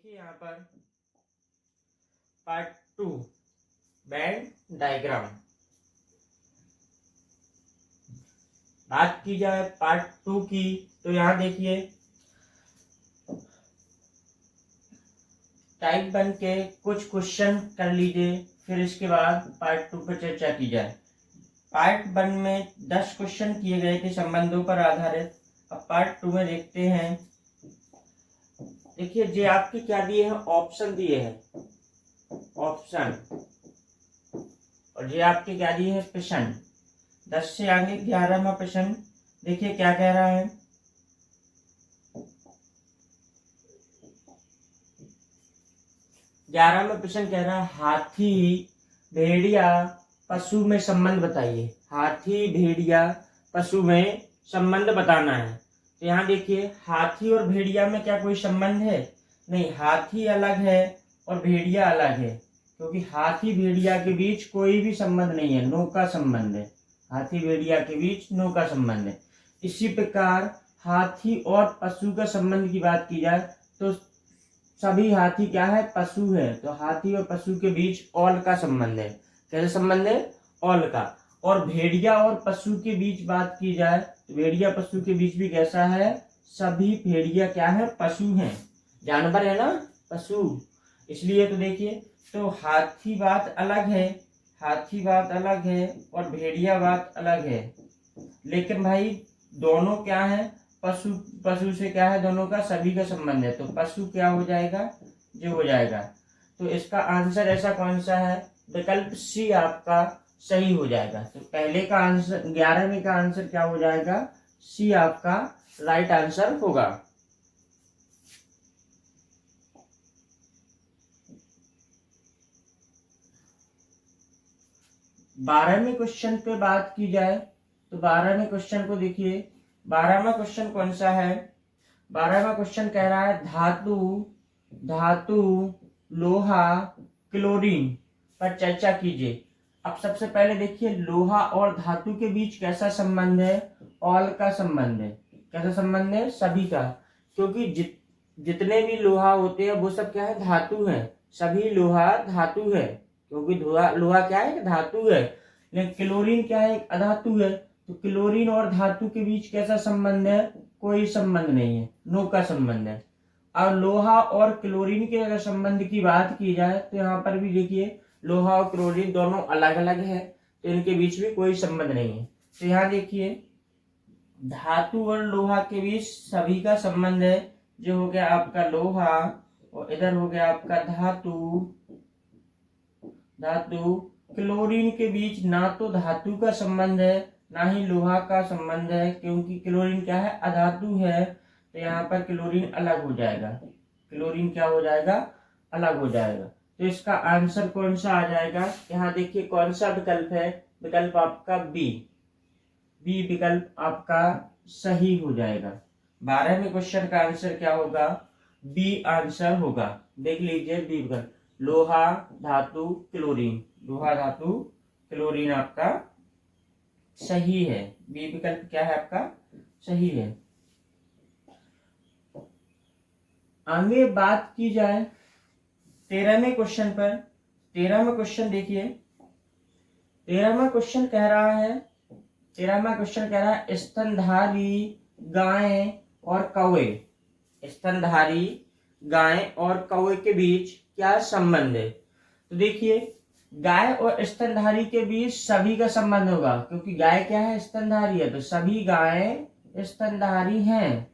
देखिए यहाँ पर पार्ट 2 बैंड डायग्राम। बात की जाए पार्ट 2 की तो यहाँ देखिए टाइप 1 के कुछ क्वेश्चन कर लीजिए, फिर इसके बाद पार्ट 2 पर चर्चा की जाए। पार्ट 1 में 10 क्वेश्चन किए गए थे संबंधों पर आधारित। अब पार्ट 2 में देखते हैं। देखिए जे आपके क्या दिए हैं, ऑप्शन दिए हैं, ऑप्शन, और ये आपके क्या दिए हैं, प्रश्न। 10 से आगे 11वां प्रश्न देखिए क्या कह रहा है। ग्यारहवां प्रश्न कह रहा है हाथी भेड़िया पशु में संबंध बताइए। हाथी भेड़िया पशु में संबंध बताना है। तो यहाँ देखिए हाथी और भेड़िया में क्या कोई संबंध है? नहीं, हाथी अलग है और भेड़िया अलग है, क्योंकि हाथी भेड़िया के बीच कोई भी संबंध नहीं है, नो का संबंध है। हाथी भेड़िया के बीच नो का संबंध है। इसी प्रकार हाथी और पशु का संबंध की बात की जाए तो सभी हाथी क्या है, पशु है, तो हाथी और पशु के बीच ऑल का संबंध है। कैसे संबंध है? ऑल का। और भेड़िया और पशु के बीच बात की जाए तो भेड़िया पशु के बीच भी कैसा है, सभी भेड़िया क्या है, पशु हैं, जानवर है ना, पशु। इसलिए तो देखिए तो हाथी बात अलग है, हाथी बात अलग है और भेड़िया बात अलग है, लेकिन भाई दोनों क्या है, पशु, पशु से क्या है, दोनों का सभी का संबंध है, तो पशु क्या हो जाएगा, जो हो जाएगा। तो इसका आंसर ऐसा कौन सा है, विकल्प सी आपका सही हो जाएगा। तो पहले का आंसर 11वें का आंसर क्या हो जाएगा, सी आपका राइट आंसर होगा। बारहवें क्वेश्चन पे बात की जाए तो 12वें क्वेश्चन को देखिए। 12वां क्वेश्चन कौन सा है? 12वां क्वेश्चन कह रहा है धातु, धातु, लोहा, क्लोरीन पर चर्चा कीजिए। अब सबसे पहले देखिए लोहा और धातु के बीच कैसा संबंध है, ऑल का संबंध है। कैसा संबंध है, सभी का, क्योंकि जितने भी लोहा होते हैं वो सब क्या है, धातु है, सभी लोहा धातु है, क्योंकि लोहा क्या है, धातु है। लेकिन क्लोरीन क्या है, एक अधातु है, तो क्लोरीन और धातु के बीच कैसा संबंध है, कोई संबंध नहीं है, नो का संबंध है। अब लोहा और क्लोरीन के अगर संबंध की बात की जाए तो यहाँ पर भी देखिए लोहा और क्लोरीन दोनों अलग अलग है, तो इनके बीच भी कोई संबंध नहीं है। तो यहाँ देखिए धातु और लोहा के बीच सभी का संबंध है, जो हो गया आपका लोहा, और इधर हो गया आपका धातु, धातु। क्लोरीन के बीच ना तो धातु का संबंध है ना ही लोहा का संबंध है, क्योंकि क्लोरीन क्या है, अधातु है, तो यहाँ पर क्लोरीन अलग हो जाएगा। क्लोरीन क्या हो जाएगा, अलग हो जाएगा। तो इसका आंसर कौन सा आ जाएगा, यहाँ देखिए कौन सा विकल्प है, विकल्प आपका बी, बी विकल्प आपका सही हो जाएगा। 12वें क्वेश्चन का आंसर क्या होगा, बी आंसर होगा। देख लीजिए बी विकल्प, लोहा धातु क्लोरीन, लोहा धातु क्लोरीन आपका सही है। बी विकल्प क्या है आपका, सही है। आगे बात की जाए 13वें क्वेश्चन पर। 13वां क्वेश्चन देखिए। 13वां क्वेश्चन कह रहा है, 13वां क्वेश्चन कह रहा है स्तनधारी गाय और कौवे, स्तनधारी गाय और कौवे के बीच क्या संबंध है? तो देखिए गाय और स्तनधारी के बीच सभी का संबंध होगा, क्योंकि गाय क्या है, स्तनधारी है, तो सभी गाय स्तनधारी हैं।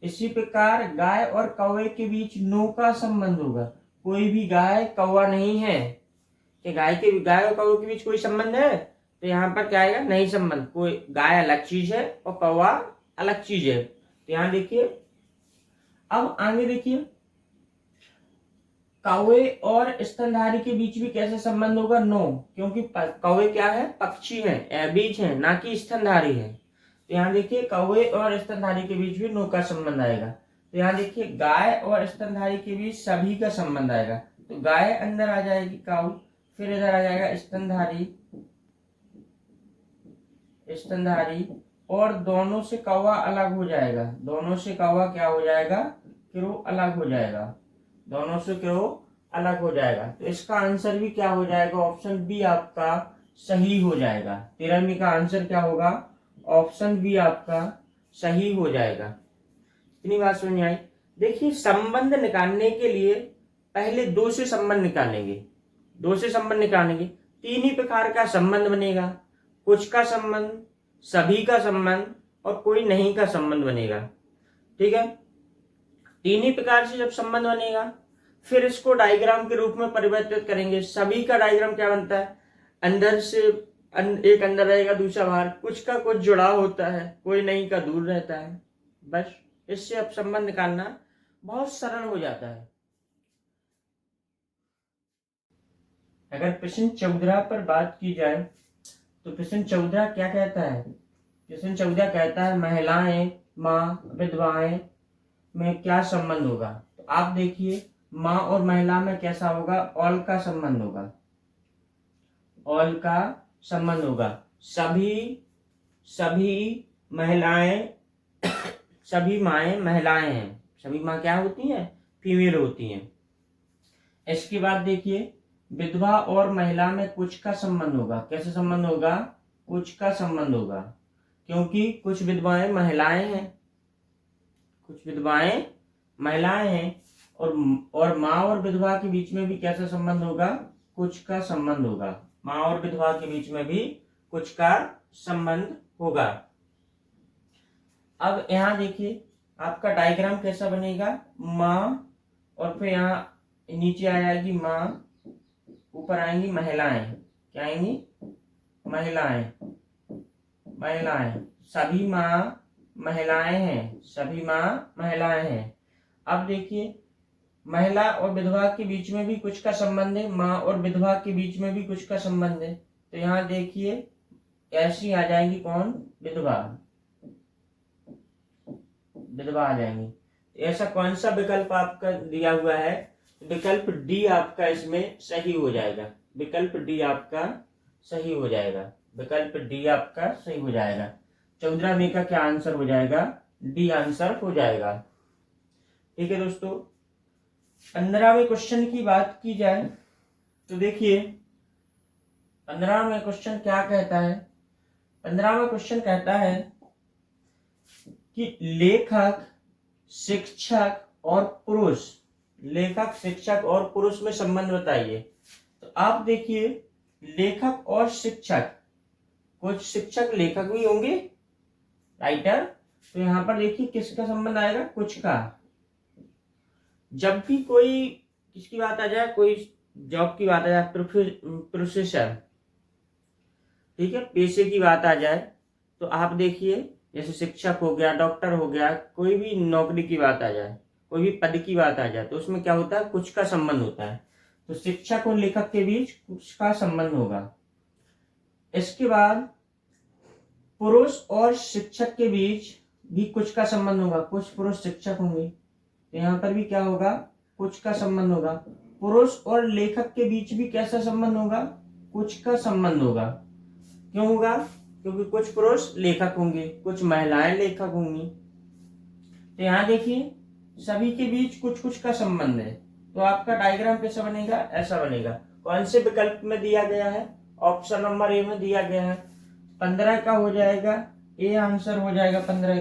इसी प्रकार गाय और कौवे के बीच नो का संबंध होगा, कोई भी गाय कौवा नहीं है, कि गाय और कौवे के बीच कोई संबंध है, तो यहाँ पर क्या आएगा, नहीं संबंध, कोई गाय अलग चीज है और कौवा अलग चीज है। तो यहाँ देखिए अब आगे देखिए कौवे और स्तनधारी के बीच भी कैसे संबंध होगा, नो, क्योंकि कौवे क्या है, पक्षी है, बीज है, ना कि स्तनधारी है। तो यहाँ देखिए कौवे और स्तनधारी के बीच भी नो का संबंध आएगा। तो यहाँ देखिए गाय और स्तनधारी के बीच सभी का संबंध आएगा, तो गाय अंदर आ जाएगी काऊ, फिर इधर आ जाएगा स्तनधारी, स्तनधारी, और दोनों से कौवा अलग हो जाएगा, दोनों से कौवा क्या हो जाएगा, क्रो अलग हो जाएगा। दोनों से क्या हो, अलग हो जाएगा। तो इसका आंसर भी क्या हो जाएगा, ऑप्शन बी आपका सही हो जाएगा। 13वीं का आंसर क्या होगा, ऑप्शन बी आपका सही हो जाएगा। इतनी बात समझ में आई। देखिए संबंध निकालने के लिए पहले दो से संबंध निकालेंगे, दो से संबंध निकालेंगे। तीन ही प्रकार का संबंध बनेगा, कुछ का संबंध, सभी का संबंध और कोई नहीं का संबंध बनेगा। ठीक है, तीन ही प्रकार से जब संबंध बनेगा फिर इसको डायग्राम के रूप में परिवर्तित करेंगे। सभी का डायग्राम क्या बनता है, अंदर से एक अंदर रहेगा दूसरा बाहर, कुछ का कुछ जुड़ाव होता है, कोई नहीं का दूर रहता है। बस इससे अब संबंध निकालना बहुत सरल हो जाता है। अगर प्रश्न 14 पर बात की जाए तो प्रश्न 14 क्या कहता है, प्रश्न 14 कहता है महिलाएं, माँ, विधवाएं में क्या संबंध होगा। तो आप देखिए माँ और महिला में कैसा होगा, ऑल का संबंध होगा, ऑल का संबंध होगा। सभी महिलाएं, सभी माएँ महिलाएं हैं, सभी माँ क्या होती हैं, फीमेल होती हैं। इसके बाद देखिए विधवा और महिला में कुछ का संबंध होगा। कैसे संबंध होगा, कुछ का संबंध होगा, क्योंकि कुछ विधवाएं महिलाएं हैं, कुछ विधवाएं महिलाएं हैं। और माँ और विधवा के बीच में भी कैसा संबंध होगा, कुछ का संबंध होगा। माँ और विधवा के बीच में भी कुछ का संबंध होगा। अब यहाँ देखिए आपका डायग्राम कैसा बनेगा, माँ और फिर यहाँ नीचे आ जाएगी माँ, ऊपर आएंगी महिलाएं, क्या आएंगी, महिलाएं, महिलाएं, सभी माँ महिलाएं हैं, सभी माँ महिलाएं हैं। अब देखिए महिला और विधवा के बीच में भी कुछ का संबंध है, माँ और विधवा के बीच में भी कुछ का संबंध है। तो यहाँ देखिए ऐसी आ जाएंगी कौन, विधवा, विधवा आ जाएंगी। ऐसा कौन सा विकल्प आपका दिया हुआ है, विकल्प डी आपका इसमें सही हो जाएगा, विकल्प डी आपका सही हो जाएगा, विकल्प डी आपका सही हो जाएगा। 14 में का क्या आंसर हो जाएगा, डी आंसर हो जाएगा। ठीक है दोस्तों, 15वें क्वेश्चन की बात की जाए तो देखिए 15वां क्वेश्चन क्या कहता है। 15वां क्वेश्चन कहता है कि लेखक, शिक्षक और पुरुष, लेखक, शिक्षक और पुरुष में संबंध बताइए। तो आप देखिए लेखक और शिक्षक, कुछ शिक्षक लेखक भी होंगे, राइटर। तो यहाँ पर देखिए किसका संबंध आएगा, कुछ का। जब भी कोई किसकी बात आ जाए, कोई जॉब की बात आ जाए, प्रोफेसर, ठीक है, पेशे की बात आ जाए, तो आप देखिए जैसे शिक्षक हो गया, डॉक्टर हो गया, कोई भी नौकरी की बात आ जाए, कोई भी पद की बात आ जाए, तो उसमें क्या होता है, कुछ का संबंध होता है। तो शिक्षक और लेखक के बीच कुछ का संबंध होगा। इसके बाद पुरुष और शिक्षक के बीच भी कुछ का संबंध होगा, कुछ पुरुष शिक्षक होंगे, तो यहाँ पर भी क्या होगा, कुछ का संबंध होगा। पुरुष और लेखक के बीच भी कैसा संबंध होगा, कुछ का संबंध होगा। क्यों होगा, क्योंकि कुछ पुरुष लेखक होंगे, कुछ महिलाएं लेखक होंगी। तो यहाँ देखिए सभी के बीच कुछ कुछ का संबंध है। तो आपका डायग्राम कैसा बनेगा, ऐसा बनेगा। कौन से विकल्प में दिया गया है, ऑप्शन नंबर ए में दिया गया है। 15 का हो जाएगा ए आंसर हो जाएगा, 15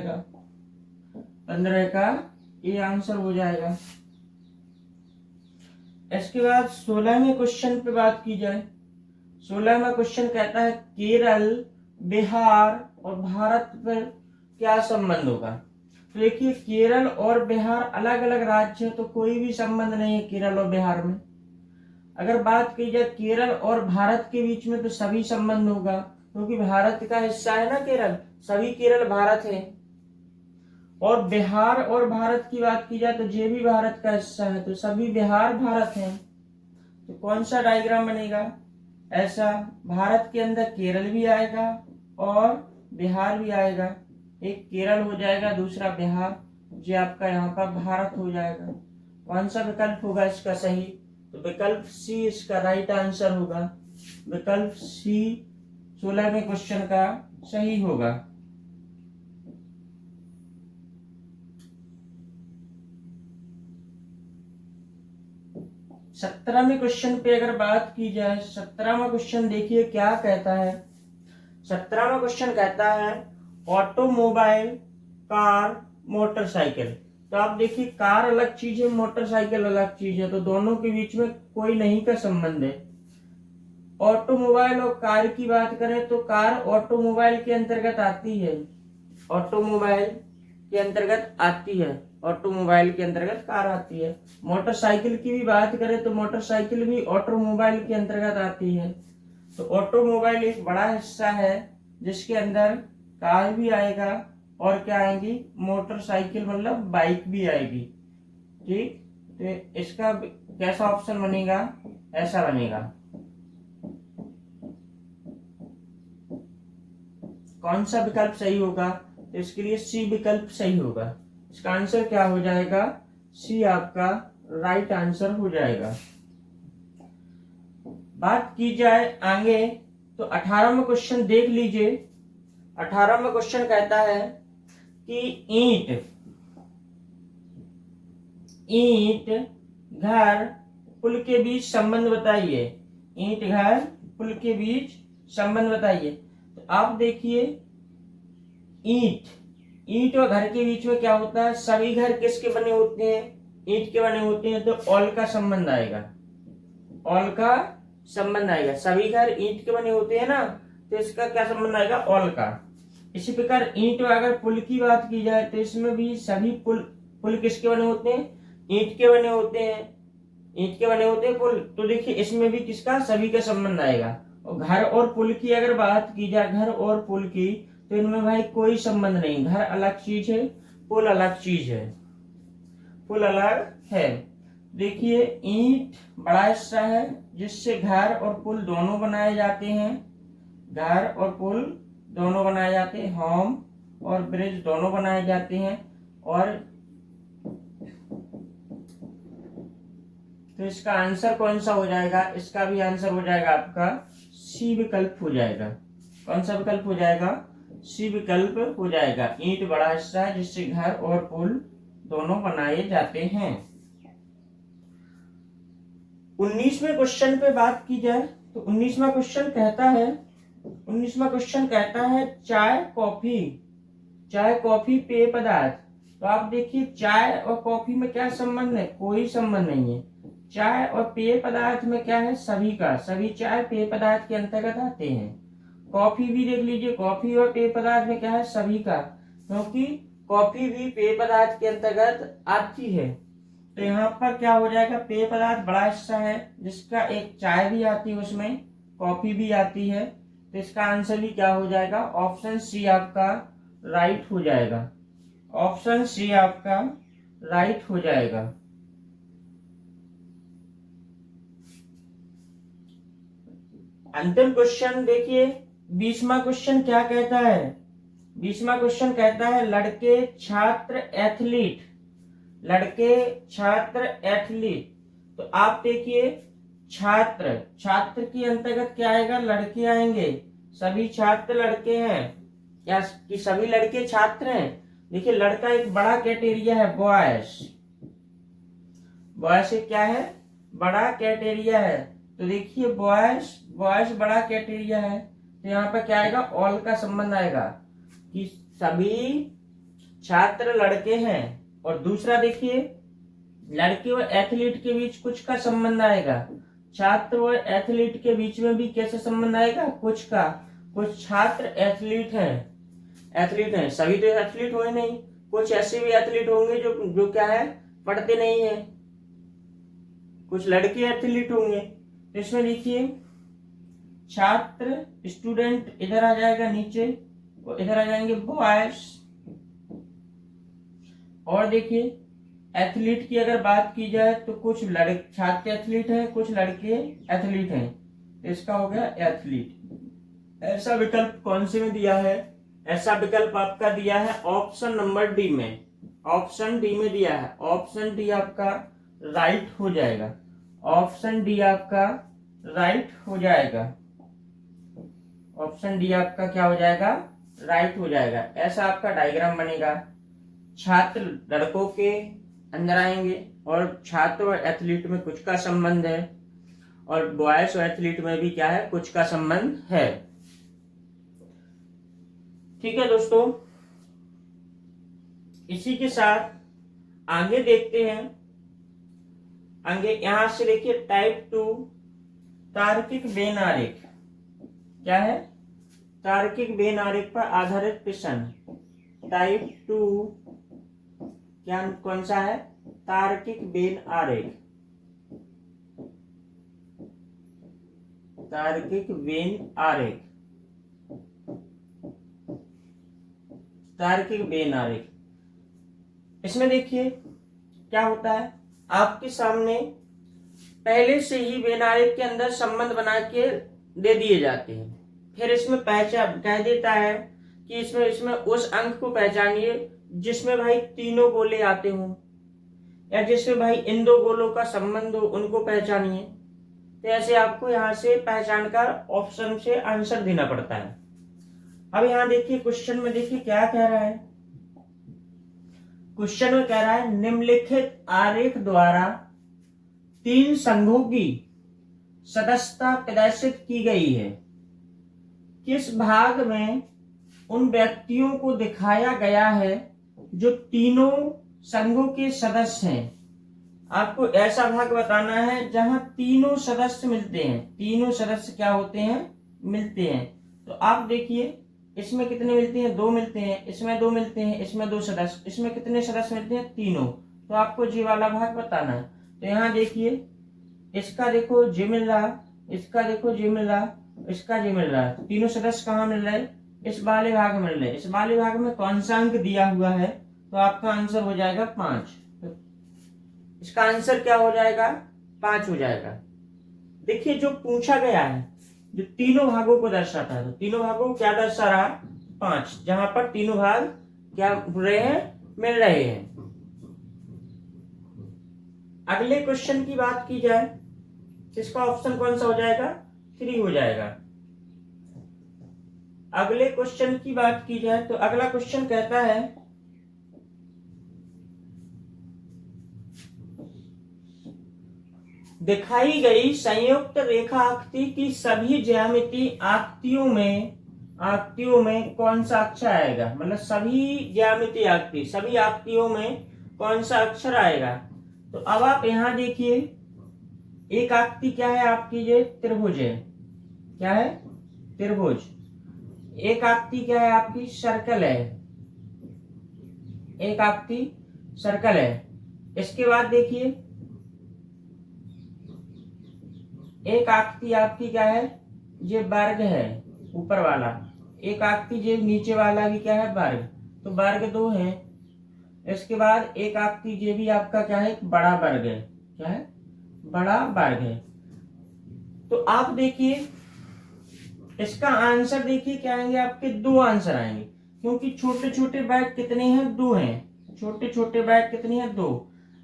का ए आंसर हो जाएगा। इसके बाद 16वें क्वेश्चन पे बात की जाए। 16वां क्वेश्चन कहता है केरल, बिहार और भारत पर क्या संबंध होगा। तो देखिए केरल और बिहार अलग अलग राज्य है, तो कोई भी संबंध नहीं है केरल और बिहार में। अगर बात की जाए केरल और भारत के बीच में, तो सभी संबंध होगा, क्योंकि भारत का हिस्सा है ना केरल, सभी केरल भारत है। और बिहार और भारत की बात की जाए तो ये भी भारत का हिस्सा है, तो सभी बिहार भारत है। तो कौन सा डायग्राम बनेगा, ऐसा, भारत के अंदर केरल भी आएगा और बिहार भी आएगा। एक केरल हो जाएगा, दूसरा बिहार, जो आपका यहाँ पर भारत हो जाएगा। कौन सा विकल्प होगा इसका सही, तो विकल्प सी इसका राइट आंसर होगा, विकल्प सी 16वें क्वेश्चन का सही होगा। . 17 17वें क्वेश्चन पे अगर बात की जाए, 17वां क्वेश्चन देखिए क्या कहता है। 17वां क्वेश्चन कहता है ऑटोमोबाइल, कार, मोटरसाइकिल। तो आप देखिए कार अलग चीज है, मोटरसाइकिल अलग चीज है, तो दोनों के बीच में कोई नहीं का संबंध है। ऑटोमोबाइल और कार की बात करें तो कार ऑटोमोबाइल के अंतर्गत आती है, ऑटोमोबाइल के अंतर्गत आती है, ऑटोमोबाइल के अंतर्गत कार आती है। मोटरसाइकिल की भी बात करें तो मोटरसाइकिल भी ऑटोमोबाइल के अंतर्गत आती है। तो ऑटोमोबाइल एक बड़ा हिस्सा है जिसके अंदर कार भी आएगा और क्या आएंगी, मोटरसाइकिल मतलब बाइक भी आएगी। ठीक, तो इसका कैसा ऑप्शन बनेगा, ऐसा बनेगा। कौन सा विकल्प सही होगा, तो इसके लिए सी विकल्प सही होगा। इसका आंसर क्या हो जाएगा, सी आपका राइट आंसर हो जाएगा। बात की जाए आगे तो 18वां क्वेश्चन देख लीजिए। 18वां क्वेश्चन कहता है कि ईंट घर पुल के बीच संबंध बताइए। ईंट घर पुल के बीच संबंध बताइए। तो आप देखिए ईंट और घर के बीच में क्या होता है, सभी घर किसके बने होते हैं, ईंट के बने होते हैं, तो ऑल का संबंध आएगा, ऑल का संबंध आएगा। सभी घर ईंट के बने होते हैं ना, तो इसका क्या संबंध आएगा, ऑल का। इसी प्रकार ईंट अगर पुल की बात की जाए तो इसमें भी सभी पुल किसके बने होते हैं, ईंट के बने होते हैं, ईंट के बने होते हैं पुल। तो देखिए इसमें भी किसका, सभी का संबंध आएगा। और घर और पुल की अगर बात की जाए, घर और पुल की, तो इनमें भाई कोई संबंध नहीं। घर अलग चीज है, पुल अलग चीज है, पुल अलग है। देखिए ईंट बड़ा हिस्सा है जिससे घर और पुल दोनों बनाए जाते हैं, घर और पुल दोनों बनाए जाते हैं, होम और ब्रिज दोनों बनाए जाते हैं। और तो इसका आंसर कौन सा हो जाएगा, इसका भी आंसर हो जाएगा आपका सी विकल्प हो जाएगा। कौन सा विकल्प हो जाएगा, सी विकल्प हो जाएगा। ईंट बड़ा हिस्सा है जिससे घर और पुल दोनों बनाए जाते हैं। 19वें क्वेश्चन पे बात की जाए तो 19वां क्वेश्चन कहता है, 19वां क्वेश्चन कहता है चाय कॉफी पेय पदार्थ। तो आप देखिए चाय और कॉफी में क्या संबंध है, कोई संबंध नहीं है। चाय और पेय पदार्थ में क्या है, सभी का, सभी चाय पेय पदार्थ के अंतर्गत आते हैं। कॉफी भी देख लीजिए, कॉफी और पेय पदार्थ में क्या है, सभी का, क्योंकि कॉफी भी पेय पदार्थ के अंतर्गत आती है। तो यहाँ पर क्या हो जाएगा, पेय पदार्थ बड़ा हिस्सा है जिसका एक चाय भी आती है, उसमें कॉफी भी आती है। तो इसका आंसर भी क्या हो जाएगा, ऑप्शन सी आपका राइट हो जाएगा। ऑप्शन सी आपका राइट हो जाएगा। अंतिम क्वेश्चन देखिए, 20वां क्वेश्चन क्या कहता है। 20वां क्वेश्चन कहता है लड़के छात्र एथलीट, लड़के छात्र एथलीट। तो आप देखिए छात्र, छात्र के अंतर्गत क्या आएगा, लड़के आएंगे। सभी छात्र लड़के हैं या कि सभी लड़के छात्र हैं। देखिए लड़का एक बड़ा कैटेरिया है, बॉयज, बॉयज क्या है, बड़ा कैटेरिया है। तो देखिए बॉयज, बॉयज बड़ा कैटेरिया है, तो यहाँ पर क्या आएगा, ऑल का संबंध आएगा कि सभी छात्र लड़के हैं। और दूसरा देखिए लड़के और एथलीट के बीच कुछ का संबंध आएगा। छात्र और एथलीट के बीच में भी कैसे संबंध आएगा, कुछ का। कुछ छात्र एथलीट हैं, एथलीट हैं, सभी तो एथलीट हुए नहीं, कुछ ऐसे भी एथलीट होंगे जो क्या है, पढ़ते नहीं है। कुछ लड़के एथलीट होंगे। तो इसमें देखिए छात्र स्टूडेंट इधर आ जाएगा नीचे, और इधर आ जाएंगे बॉयज। और देखिए एथलीट की अगर बात की जाए तो कुछ लड़के छात्र एथलीट हैं, कुछ लड़के एथलीट हैं। तो इसका हो गया एथलीट। ऐसा विकल्प कौन से में दिया है, ऐसा विकल्प आपका दिया है ऑप्शन नंबर डी में, ऑप्शन डी में दिया है। ऑप्शन डी आपका राइट हो जाएगा, ऑप्शन डी आपका राइट हो जाएगा। ऑप्शन डी आपका क्या हो जाएगा, राइट हो जाएगा। ऐसा आपका डायग्राम बनेगा। छात्र लड़कों के, अंदर आएंगे, और छात्र और एथलीट में कुछ का संबंध है, और बॉयज और एथलीट में भी क्या है, कुछ का संबंध है। ठीक है दोस्तों, इसी के साथ आगे देखते हैं। आगे यहां से देखिए टाइप 2 तार्किक वेन आरेख। क्या है? तार्किक वेन आरेख पर आधारित प्रश्न। टाइप 2 क्या कौन सा है? तार्किक वेन आरेख। तार्किक वेन आरेख, तार्किक वेन आरेख। इसमें देखिए क्या होता है, आपके सामने पहले से ही वेन आरेख के अंदर संबंध बना के दे दिए जाते हैं। फिर इसमें पहचान कह देता है कि इसमें उस अंक को पहचानिए जिसमें भाई तीनों गोले आते हों, या जिसमें भाई इन दो गोलों का संबंध हो, उनको पहचानिए। तो ऐसे आपको यहाँ से पहचान कर ऑप्शन से आंसर देना पड़ता है। अब यहाँ देखिए क्वेश्चन में देखिए क्या कह रहा है। क्वेश्चन में कह रहा है निम्नलिखित आरेख द्वारा 3 संघों की सदस्यता प्रदर्शित की गई है। किस भाग में उन व्यक्तियों को दिखाया गया है जो तीनों संघों के सदस्य हैं? आपको ऐसा भाग बताना है जहां तीनों सदस्य मिलते हैं। तीनों सदस्य क्या होते हैं? मिलते हैं। तो आप देखिए इसमें कितने मिलते हैं? 2 मिलते हैं, इसमें 2 मिलते हैं, इसमें 2 सदस्य। इसमें कितने सदस्य मिलते हैं? तीनों। तो आपको जी वाला भाग बताना है। तो यहाँ देखिए इसका देखो जी मिल रहा, इसका देखो जी मिल रहा, इसका जी मिल रहा। तीनों सदस्य कहाँ मिल रहे? इस वाले भाग में मिल रहे। इस वाले भाग में कौन सा अंक दिया हुआ है? तो आपका आंसर हो जाएगा 5। तो इसका आंसर क्या हो जाएगा? 5 हो जाएगा। देखिए जो पूछा गया है, जो तीनों भागों को दर्शाता है, तो तीनों भागों को क्या दर्शा रहा? 5, जहां पर तीनों भाग क्या हो रहे हैं? मिल रहे हैं। अगले क्वेश्चन की बात की जाए, इसका ऑप्शन कौन सा हो जाएगा? 3 हो जाएगा। अगले क्वेश्चन की बात की जाए तो अगला क्वेश्चन कहता है दिखाई गई संयुक्त रेखा आकृति की सभी ज्यामिति आकृतियों में कौन सा अक्षर आएगा? मतलब सभी ज्यामिति आकृति, सभी आकृतियों में कौन सा अक्षर आएगा? तो अब आप यहां देखिए एक आकृति क्या है आपकी? ये त्रिभुज है। क्या है? त्रिभुज। एक आकृति क्या है आपकी? सर्कल है। एक आकृति सर्कल है। इसके बाद देखिए एक आकृति आपकी क्या है? ये वर्ग है, ऊपर वाला। एक आकृति ये नीचे वाला भी क्या है? वर्ग। तो वर्ग 2 है। इसके बाद एक आकृति ये भी आपका क्या है? एक बड़ा वर्ग है। क्या है? बड़ा वर्ग है। तो आप देखिए इसका आंसर देखिए क्या आएंगे आपके? 2 आंसर आएंगे, क्योंकि छोटे छोटे बैग कितने हैं? 2 हैं। छोटे छोटे बैग कितने हैं? 2।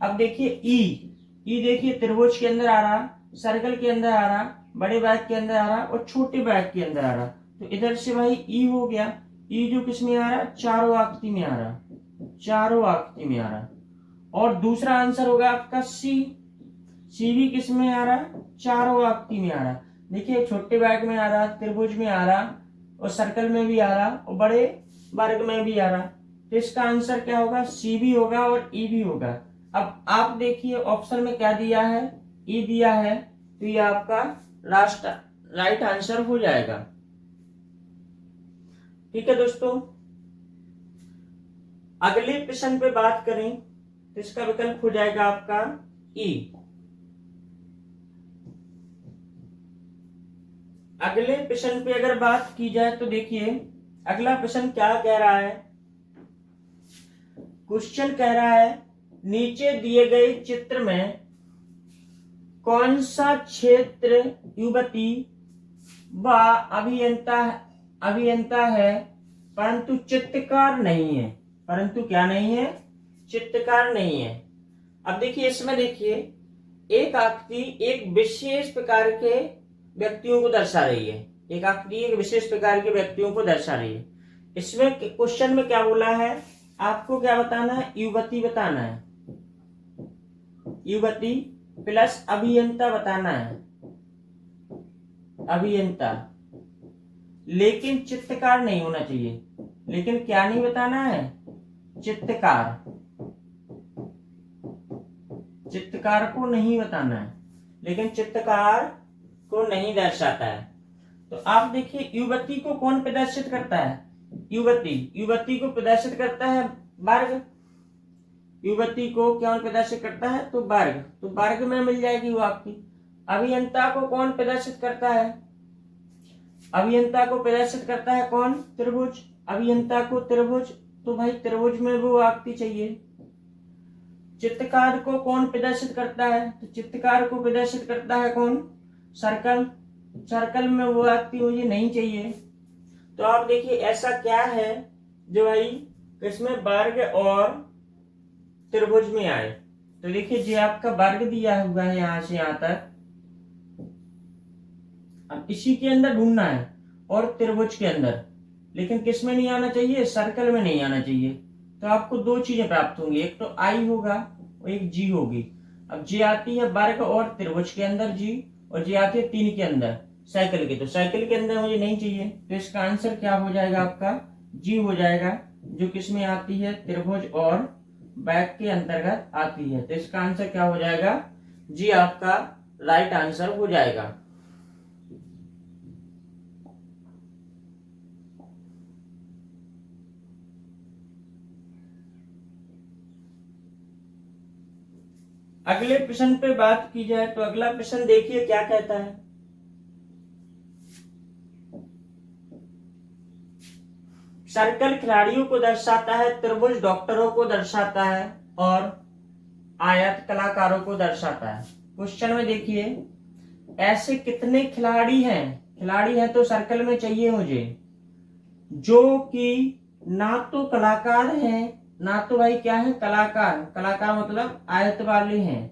अब देखिए ई देखिए त्रिभुज के अंदर आ रहा, सर्कल के अंदर आ रहा, बड़े बैग के अंदर आ रहा और छोटे बैग के अंदर आ रहा। तो इधर से भाई ई हो गया। ई जो किस में आ रहा? चारों आकृति में आ रहा, चारों आकृति में आ रहा। और दूसरा आंसर होगा आपका सी भी किस में आ रहा? चारों आकृति में आ रहा। देखिए छोटे बैग में आ रहा, त्रिभुज में आ रहा, और सर्कल में भी आ रहा, और बड़े वर्ग में भी आ रहा। तो इसका आंसर क्या होगा? सी भी होगा और ई भी होगा। अब आप देखिए ऑप्शन में क्या दिया है? ई दिया है। तो ये आपका लास्ट राइट आंसर हो जाएगा। ठीक है दोस्तों, अगले प्रश्न पे बात करें तो इसका विकल्प हो जाएगा आपका ई। अगले प्रश्न पे अगर बात की जाए तो देखिए अगला प्रश्न क्या कह रहा है। क्वेश्चन कह रहा है नीचे दिए गए चित्र में कौन सा क्षेत्र युवती व अभियंता है परंतु चित्रकार नहीं है? परंतु क्या नहीं है? चित्रकार नहीं है। अब देखिए इसमें देखिए एक आकृति एक विशेष प्रकार के व्यक्तियों को दर्शा रही है। एक आकृति एक विशेष प्रकार के व्यक्तियों को दर्शा रही है। इसमें क्वेश्चन में क्या बोला है? आपको क्या बताना है? युवती बताना है। युवती प्लस अभियंता बताना है, अभियंता, लेकिन चित्रकार नहीं होना चाहिए। लेकिन क्या नहीं बताना है, चित्रकार, चित्रकार को नहीं बताना है, लेकिन चित्रकार को नहीं दर्शाता है। तो आप देखिए युवती को कौन प्रदर्शित करता है, युवती को प्रदर्शित करता है वर्ग, युवती को कौन प्रदर्शित करता है, तो वर्ग, तो वर्ग में मिल जाएगी वो आपकी। अभियंता को कौन प्रदर्शित करता है, अभियंता को प्रदर्शित करता है कौन, त्रिभुज, अभियंता को त्रिभुज, तो भाई त्रिभुज में वो आकृति चाहिए। चित्रकार को कौन प्रदर्शित करता है, तो चित्रकार को प्रदर्शित करता है कौन, सर्कल, सर्कल में वो आकृति मुझे नहीं चाहिए। तो आप देखिए ऐसा क्या है जो भाई इसमें वर्ग और त्रिभुज में आए। तो देखिए जो आपका वर्ग दिया हुआ है यहां से यहां तक, अब इसी के अंदर ढूंढना है और त्रिभुज के अंदर, लेकिन किस में नहीं आना चाहिए, सर्कल में नहीं आना चाहिए। तो आपको दो चीजें प्राप्त होंगी, एक तो आई होगा और एक जी होगी। अब जी आती है वर्ग और त्रिभुज के अंदर जी, और जी आती है 3 के अंदर साइकिल के, तो साइकिल के अंदर मुझे नहीं चाहिए। तो इसका आंसर क्या हो जाएगा आपका, जी हो जाएगा, जो किस में आती है, त्रिभुज और बैक के अंतर्गत आती है। तो इसका आंसर क्या हो जाएगा, जी आपका राइट आंसर हो जाएगा। अगले प्रश्न पे बात की जाए तो अगला प्रश्न देखिए क्या कहता है। सर्कल खिलाड़ियों को दर्शाता है, त्रिभुज डॉक्टरों को दर्शाता है और आयत कलाकारों को दर्शाता है। क्वेश्चन में देखिए ऐसे कितने खिलाड़ी हैं, खिलाड़ी हैं तो सर्कल में चाहिए मुझे, जो कि ना तो कलाकार हैं, ना तो भाई क्या है कलाकार, कलाकार मतलब आयत वाले हैं,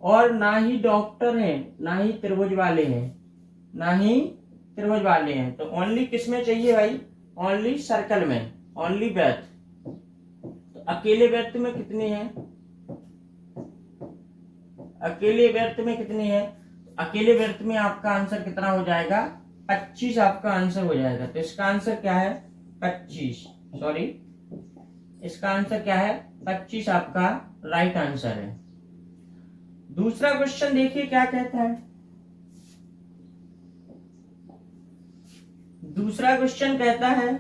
और ना ही डॉक्टर हैं, ना ही त्रिभुज वाले हैं, ना ही त्रिभुज वाले हैं। तो ओनली किस में चाहिए भाई, ओनली सर्कल में, ओनली वृत्त। तो अकेले वृत्त में कितने हैं, अकेले वृत्त में कितने हैं, अकेले वृत्त में आपका आंसर कितना हो जाएगा, 25 आपका आंसर हो जाएगा। तो इसका आंसर क्या है, 25, सॉरी इसका आंसर क्या है, 25 आपका राइट आंसर है। दूसरा क्वेश्चन देखिए क्या कहता है। दूसरा क्वेश्चन कहता है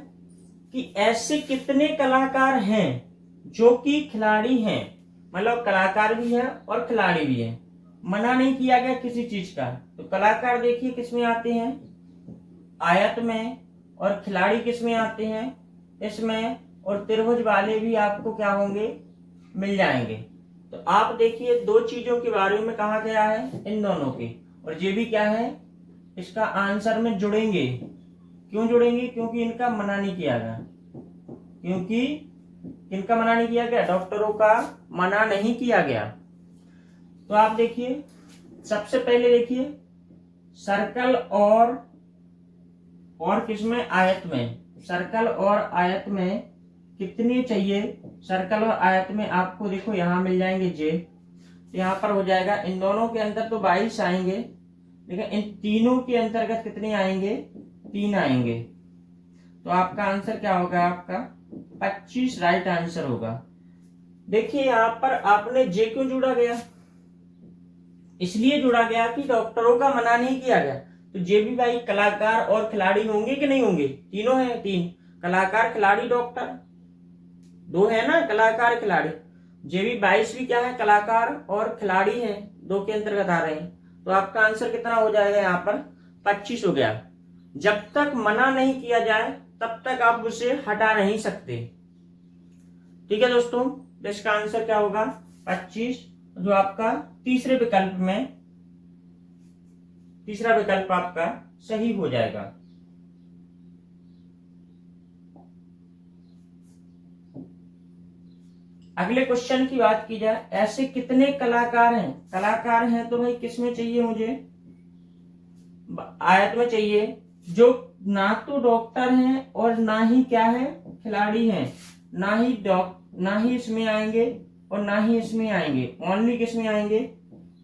कि ऐसे कितने कलाकार हैं जो कि खिलाड़ी हैं, मतलब कलाकार भी है और खिलाड़ी भी है, मना नहीं किया गया किसी चीज का। तो कलाकार देखिए किस में आते हैं, आयत में, और खिलाड़ी किस में आते हैं, इसमें, और त्रिभुज वाले भी आपको क्या होंगे, मिल जाएंगे। तो आप देखिए दो चीजों के बारे में कहा गया है, इन दोनों के, और ये भी क्या है इसका आंसर में जुड़ेंगे। क्यों जुड़ेंगे, क्योंकि इनका मना नहीं किया गया, क्योंकि इनका मना नहीं किया गया, डॉक्टरों का मना नहीं किया गया। तो आप देखिए सबसे पहले देखिए सर्कल और किसमें, आयत में, सर्कल और आयत में कितनी चाहिए, सर्कल और आयत में आपको देखो यहां मिल जाएंगे जे, यहां पर हो जाएगा, इन दोनों के अंदर तो 22 आएंगे, लेकिन इन तीनों के अंतर्गत कितने आएंगे, 3 आएंगे। तो आपका आंसर क्या होगा, आपका 25 राइट आंसर होगा। देखिए यहां पर आपने जे क्यों जुड़ा गया, इसलिए जुड़ा गया कि डॉक्टरों का मना नहीं किया गया। तो जे भी भाई कलाकार और खिलाड़ी होंगे कि नहीं होंगे, तीनों हैं, 3 कलाकार खिलाड़ी डॉक्टर, 2 है ना कलाकार खिलाड़ी, जे भी 22 भी क्या है कलाकार और खिलाड़ी हैं, 2 के अंतर्गत आ रहे हैं। तो आपका आंसर कितना हो जाएगा, यहाँ पर 25 हो गया। जब तक मना नहीं किया जाए तब तक आप उसे हटा नहीं सकते। ठीक है दोस्तों, तो इसका आंसर क्या होगा, 25, जो आपका तीसरे विकल्प में, तीसरा विकल्प आपका सही हो जाएगा। अगले क्वेश्चन की बात की जाए, ऐसे कितने कलाकार हैं, कलाकार हैं तो भाई किस में चाहिए मुझे, आयत में चाहिए, जो ना तो डॉक्टर हैं और ना ही क्या है खिलाड़ी हैं, ना ही इसमें आएंगे और ना ही इसमें आएंगे, ओनली किस में आएंगे,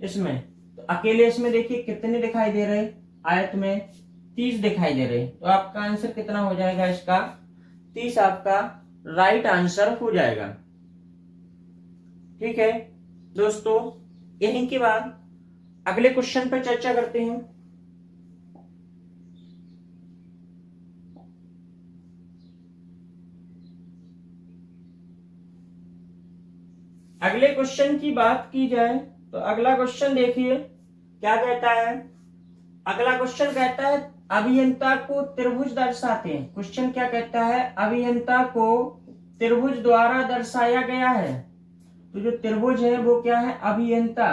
इसमें। तो अकेले इसमें देखिए कितने दिखाई दे रहे, आयत में 30 दिखाई दे रहे। तो आपका आंसर कितना हो जाएगा इसका, 30 आपका राइट आंसर हो जाएगा। ठीक है दोस्तों, यहीं के बाद अगले क्वेश्चन पर चर्चा करते हैं। अगले क्वेश्चन की बात की जाए तो अगला क्वेश्चन देखिए क्या कहता है। अगला क्वेश्चन कहता है अभियंता को त्रिभुज दर्शाते हैं। क्वेश्चन क्या कहता है, अभियंता को त्रिभुज द्वारा दर्शाया गया है। तो जो त्रिभुज है वो क्या है, अभियंता।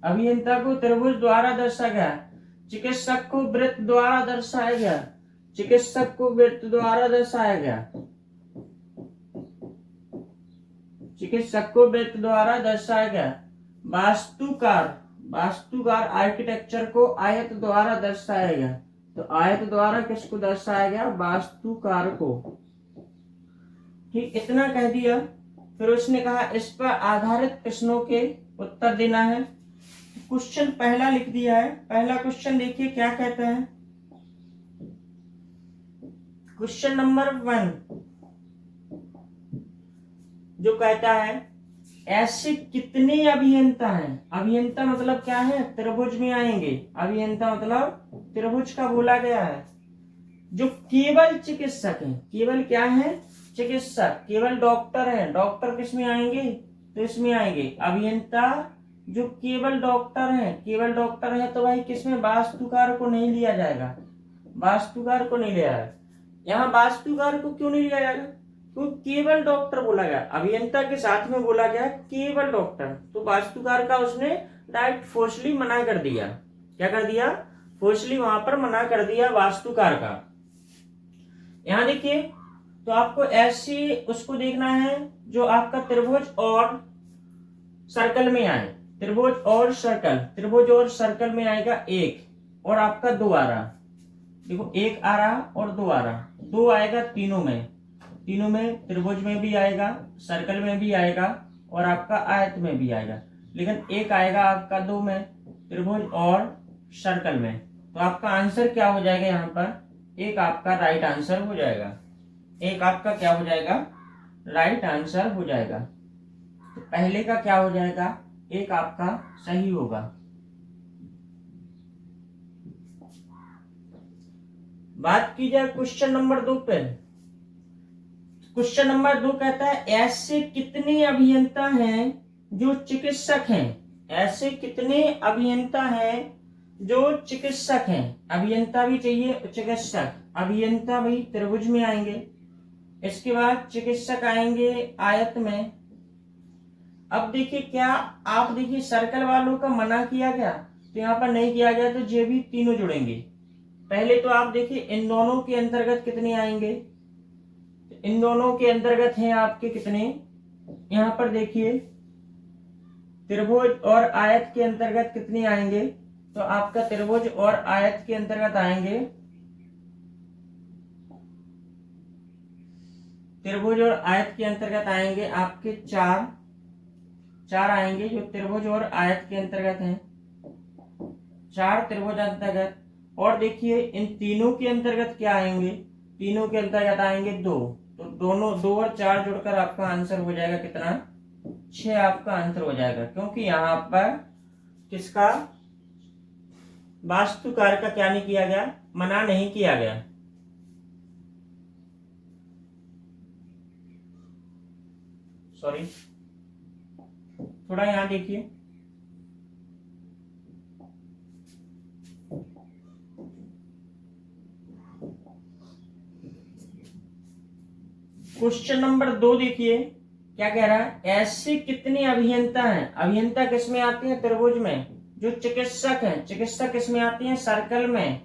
अभियंता को त्रिभुज द्वारा दर्शाया गया। चिकित्सक को वृत्त द्वारा दर्शाया गया। चिकित्सक को वृत्त द्वारा दर्शाया गया। चिकित्सक को वृत्त द्वारा दर्शाया गया। वास्तुकार आर्किटेक्चर को आयत द्वारा दर्शाया गया। तो आयत द्वारा किसको दर्शाया गया, वास्तुकार को। ठीक, इतना कह दिया। फिर उसने कहा इस पर आधारित प्रश्नों के उत्तर देना है। क्वेश्चन पहला लिख दिया है। पहला क्वेश्चन देखिए क्या कहता है। क्वेश्चन नंबर 1 जो कहता है ऐसे कितने अभियंता हैं। अभियंता मतलब क्या है, त्रिभुज में आएंगे। अभियंता मतलब त्रिभुज का बोला गया है। जो केवल चिकित्सक हैं, केवल क्या है, चिकित्सक, केवल डॉक्टर हैं। डॉक्टर किस में आएंगे, तो इसमें आएंगे। अभियंता जो केवल डॉक्टर हैं, केवल डॉक्टर है तो भाई किसमें, वास्तुकार को नहीं लिया जाएगा। वास्तुकार को नहीं लिया जाएगा। यहाँ वास्तुकार को क्यों नहीं लिया जाएगा, तो केवल डॉक्टर बोला गया। अभियंता के साथ में बोला गया केवल डॉक्टर, तो वास्तुकार का उसने डायरेक्ट फोर्सली मना कर दिया। क्या कर दिया, फोर्सली वहां पर मना कर दिया वास्तुकार का। यहां देखिए तो आपको ऐसे उसको देखना है जो आपका त्रिभुज और सर्कल में आए। त्रिभुज और सर्कल, त्रिभुज और सर्कल में आएगा 1 और आपका 2 आ रहा। देखो 1 आ रहा और 2 आ रहा। 2 आएगा तीनों में, तीनों में, त्रिभुज में भी आएगा, सर्कल में भी आएगा और आपका आयत में भी आएगा। लेकिन 1 आएगा आपका 2 में, त्रिभुज और सर्कल में। तो आपका आंसर क्या हो जाएगा, यहाँ पर 1 आपका राइट आंसर हो जाएगा। 1 आपका क्या हो जाएगा, राइट आंसर हो जाएगा। तो पहले का क्या हो जाएगा, 1 आपका सही होगा। बात की जाए क्वेश्चन नंबर 2 पे। क्वेश्चन नंबर 2 कहता है ऐसे कितने अभियंता हैं जो चिकित्सक हैं। ऐसे कितने अभियंता हैं जो चिकित्सक हैं। अभियंता भी चाहिए, चिकित्सक। अभियंता भी त्रिभुज में आएंगे, इसके बाद चिकित्सक आएंगे आयत में। अब देखिए क्या, आप देखिए सर्कल वालों का मना किया गया तो यहाँ पर नहीं किया गया, तो ये भी तीनों जुड़ेंगे। पहले तो आप देखिए इन दोनों के अंतर्गत कितने आएंगे, इन दोनों के अंतर्गत हैं आपके कितने, यहाँ पर देखिए त्रिभुज और आयत के अंतर्गत कितने आएंगे, तो आपका त्रिभुज और आयत के अंतर्गत आएंगे, त्रिभुज और आयत के अंतर्गत आएंगे आपके 4 आएंगे जो त्रिभुज और आयत के अंतर्गत हैं। 4 त्रिभुज अंतर्गत। और देखिए इन तीनों के अंतर्गत क्या आएंगे, तीनों के अंतर्गत आएंगे 2। तो दोनों 2 और 4 जुड़कर आपका आंसर हो जाएगा कितना, 6 आपका आंसर हो जाएगा। क्योंकि यहाँ पर किसका, वास्तुकार का क्या नहीं किया गया, मना नहीं किया गया। सॉरी, थोड़ा यहां देखिए। क्वेश्चन नंबर 2 देखिए क्या कह रहा है, ऐसे कितने अभियंता हैं। अभियंता किस में आते हैं, त्रिभुज में। जो चिकित्सक हैं, चिकित्सक किस में आते हैं, सर्कल में।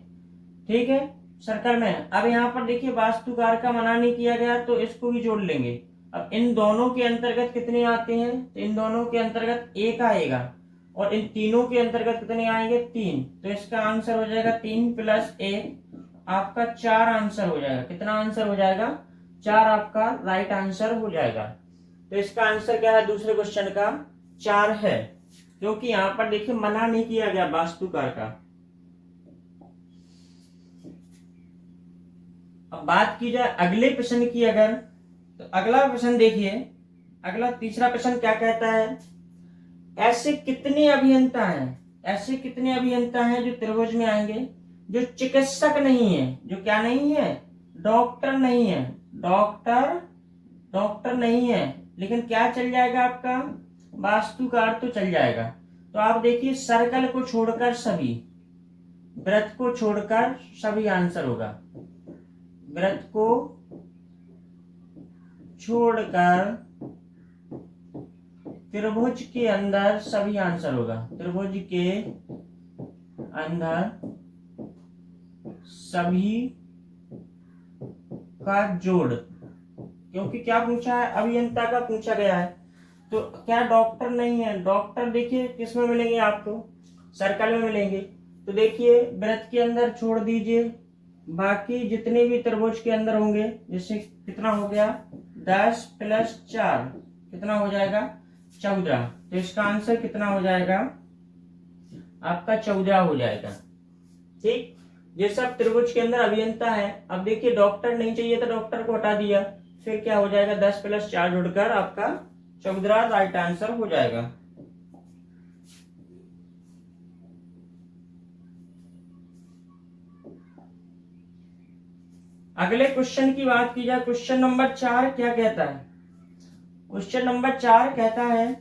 ठीक है, सर्कल में। अब यहाँ पर देखिए वास्तुकार का मना नहीं किया गया तो इसको भी जोड़ लेंगे। अब इन दोनों के अंतर्गत कितने आते हैं, तो इन दोनों के अंतर्गत 1 आएगा और इन तीनों के अंतर्गत कितने आएंगे, 3। तो इसका आंसर हो जाएगा 3 + 1 आपका 4 आंसर हो जाएगा। कितना आंसर हो जाएगा? 4 आपका राइट आंसर हो जाएगा। तो इसका आंसर क्या है दूसरे क्वेश्चन का? 4 है, क्योंकि यहां पर देखिए मना नहीं किया गया वास्तुकार का। अब बात की जाए अगले प्रश्न की अगर, तो अगला प्रश्न देखिए, अगला तीसरा प्रश्न क्या कहता है? ऐसे कितने अभियंता हैं, ऐसे कितने अभियंता हैं जो त्रिभुज में आएंगे, जो चिकित्सक नहीं है, जो क्या नहीं है? डॉक्टर नहीं है, डॉक्टर नहीं है, लेकिन क्या चल जाएगा आपका? वास्तुकार तो चल जाएगा। तो आप देखिए सर्कल को छोड़कर सभी, वृत्त को छोड़कर सभी आंसर होगा। वृत्त को छोड़कर त्रिभुज के अंदर सभी आंसर होगा। त्रिभुज के अंदर सभी का जोड़, क्योंकि क्या पूछा है? अभियंता का पूछा गया है। तो क्या डॉक्टर नहीं है? डॉक्टर देखिए किस में मिलेंगे आपको? सर्कल में मिलेंगे। तो देखिए वृत्त के अंदर छोड़ दीजिए, बाकी जितने भी त्रिभुज के अंदर होंगे, जैसे कितना हो गया? 10 + 4 कितना हो जाएगा? 14। तो इसका आंसर कितना हो जाएगा? आपका 14 हो जाएगा। ठीक, ये सब त्रिभुज के अंदर अभियंता है। अब देखिए डॉक्टर नहीं चाहिए तो डॉक्टर को हटा दिया, फिर क्या हो जाएगा? 10 + 4 जुड़कर आपका 14 राइट आंसर हो जाएगा। अगले क्वेश्चन की बात की जाए, क्वेश्चन नंबर 4 क्या कहता है? क्वेश्चन नंबर 4 कहता है,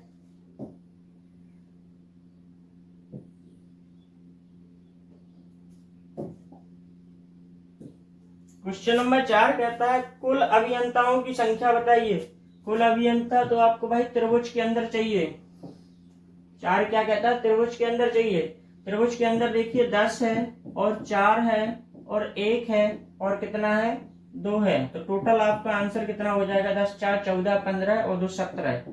क्वेश्चन नंबर 4 कहता है कुल अभियंताओं की संख्या बताइए। कुल अभियंता तो आपको भाई त्रिभुज के अंदर चाहिए। 4 क्या कहता है? त्रिभुज के अंदर चाहिए। त्रिभुज के अंदर देखिए 10 है और 4 है और 1 है और कितना है? 2 है। तो टोटल आपका आंसर कितना हो जाएगा? 10 4 14 15 और 2 17।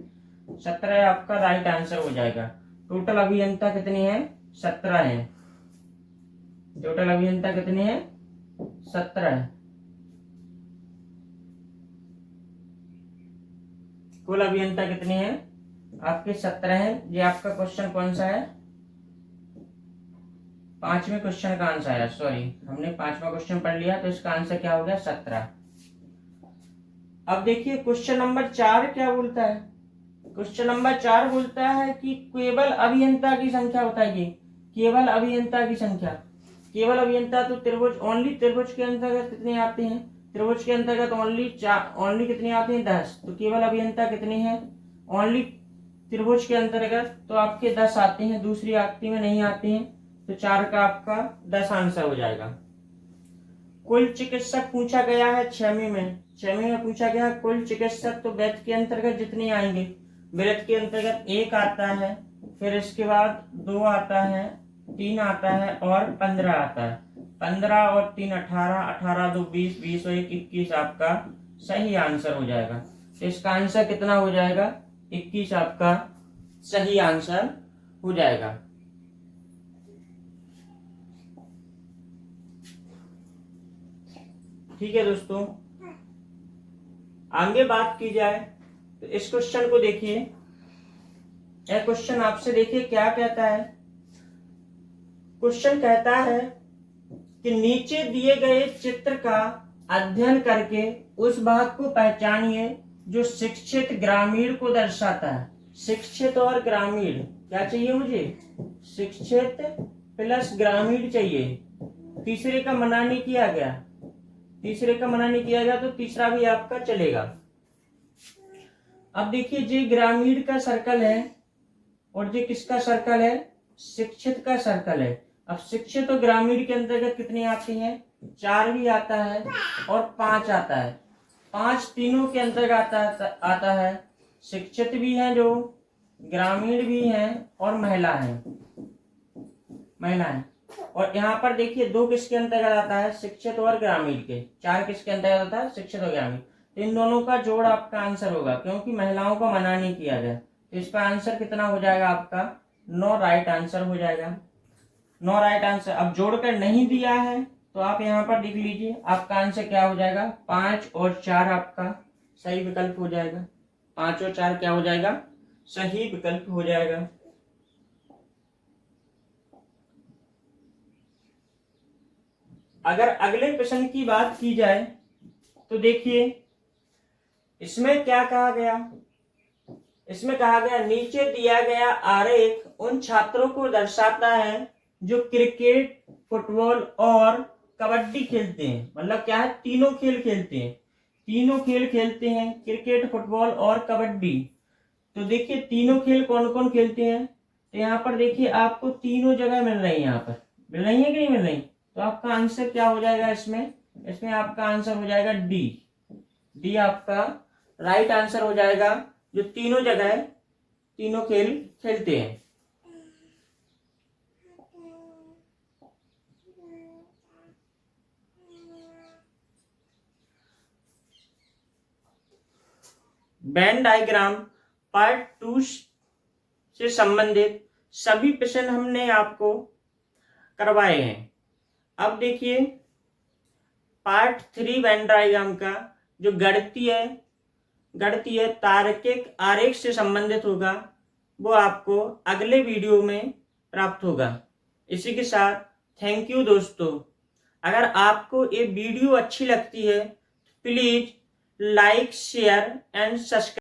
17 आपका राइट आंसर हो जाएगा। टोटल अभियंता कितने हैं? 17 है। टोटल अभियंता कितने हैं? 17 है। कुल अभियंता कितने हैं? आपके 17 हैं। ये आपका क्वेश्चन कौन सा है? 5वें क्वेश्चन का आंसर है। सॉरी, हमने 5वां क्वेश्चन पढ़ लिया, तो इसका आंसर क्या हो गया? 17। अब देखिए क्वेश्चन नंबर 4 क्या बोलता है? क्वेश्चन नंबर 4 बोलता है कि केवल अभियंता की संख्या बताइए। केवल अभियंता की संख्या। केवल अभियंता तो त्रिभुज, ओनली त्रिभुज के अंतर्गत कितने आते हैं? त्रिभुज के अंतर्गत ओनली कितने आते हैं? 10। तो केवल अभियंता कितने हैं? ओनली त्रिभुज के अंतर्गत तो आपके 10 आते हैं, दूसरी आकृति में नहीं आते हैं। तो 4 का आपका 10 आंसर हो जाएगा। कुल चिकित्सक पूछा गया है 6वीं में। 6वीं में पूछा गया कुल चिकित्सक, तो वृत्त के अंतर्गत जितने आएंगे, वृत्त के अंतर्गत 1 आता है, फिर इसके बाद 2 आता है, 3 आता है और 15 आता है। 15 और 3 18, 18 2 20, 20 और 1 21 आपका सही आंसर हो जाएगा। तो इसका आंसर कितना हो जाएगा? 21 आपका सही आंसर हो जाएगा। ठीक है दोस्तों, आगे बात की जाए तो इस क्वेश्चन को देखिए। यह क्वेश्चन आपसे देखिए क्या कहता है। क्वेश्चन कहता है कि नीचे दिए गए चित्र का अध्ययन करके उस भाग को पहचानिए जो शिक्षित ग्रामीण को दर्शाता है। शिक्षित और ग्रामीण क्या चाहिए मुझे? शिक्षित प्लस ग्रामीण चाहिए। तीसरे का मना नहीं किया गया, तीसरे का मना नहीं किया गया, तो तीसरा भी आपका चलेगा। अब देखिए जी ग्रामीण का सर्कल है और जी किसका सर्कल है? शिक्षित का सर्कल है। अब शिक्षित और ग्रामीण के अंतर्गत कितने आते हैं? 4 भी आता है और 5 आता है। 5 तीनों के अंतर्गत आता है। शिक्षित भी है, जो ग्रामीण भी है और महिला है। और यहाँ पर देखिए 2 किसके अंतर्गत आता है? शिक्षित और ग्रामीण के। 4 किसके अंतर्गत आता है? शिक्षित और ग्रामीण। तो इन दोनों का जोड़ आपका आंसर होगा, क्योंकि महिलाओं को मना नहीं किया गया। तो इसका आंसर कितना हो जाएगा आपका? 9 राइट आंसर हो जाएगा। 9 राइट आंसर। अब जोड़कर नहीं दिया है तो आप यहाँ पर देख लीजिए आपका आंसर क्या हो जाएगा, 5 और 4 आपका सही विकल्प हो जाएगा। 5 और 4 क्या हो जाएगा, सही विकल्प हो जाएगा। अगर अगले प्रश्न की बात की जाए तो देखिए इसमें क्या कहा गया, इसमें कहा गया नीचे दिया गया आरेख उन छात्रों को दर्शाता है जो क्रिकेट, फुटबॉल और कबड्डी खेलते हैं। मतलब क्या है, तीनों खेल खेलते हैं, तीनों खेल खेलते हैं, क्रिकेट, फुटबॉल और कबड्डी। तो देखिए तीनों खेल कौन कौन खेलते हैं, तो यहाँ पर देखिए आपको तीनों जगह मिल रही है, यहाँ पर मिल रही है कि नहीं मिल रही। तो आपका आंसर क्या हो जाएगा इसमें, इसमें आपका आंसर हो जाएगा डी। डी आपका राइट आंसर हो जाएगा, जो तीनों जगह तीनों खेल खेलते हैं। वेन डायग्राम पार्ट 2 से संबंधित सभी प्रश्न हमने आपको करवाए हैं। अब देखिए पार्ट 3 वेन डायग्राम का जो गणितीय तार्किक आरेख से संबंधित होगा वो आपको अगले वीडियो में प्राप्त होगा। इसी के साथ थैंक यू दोस्तों। अगर आपको ये वीडियो अच्छी लगती है please like, share and subscribe.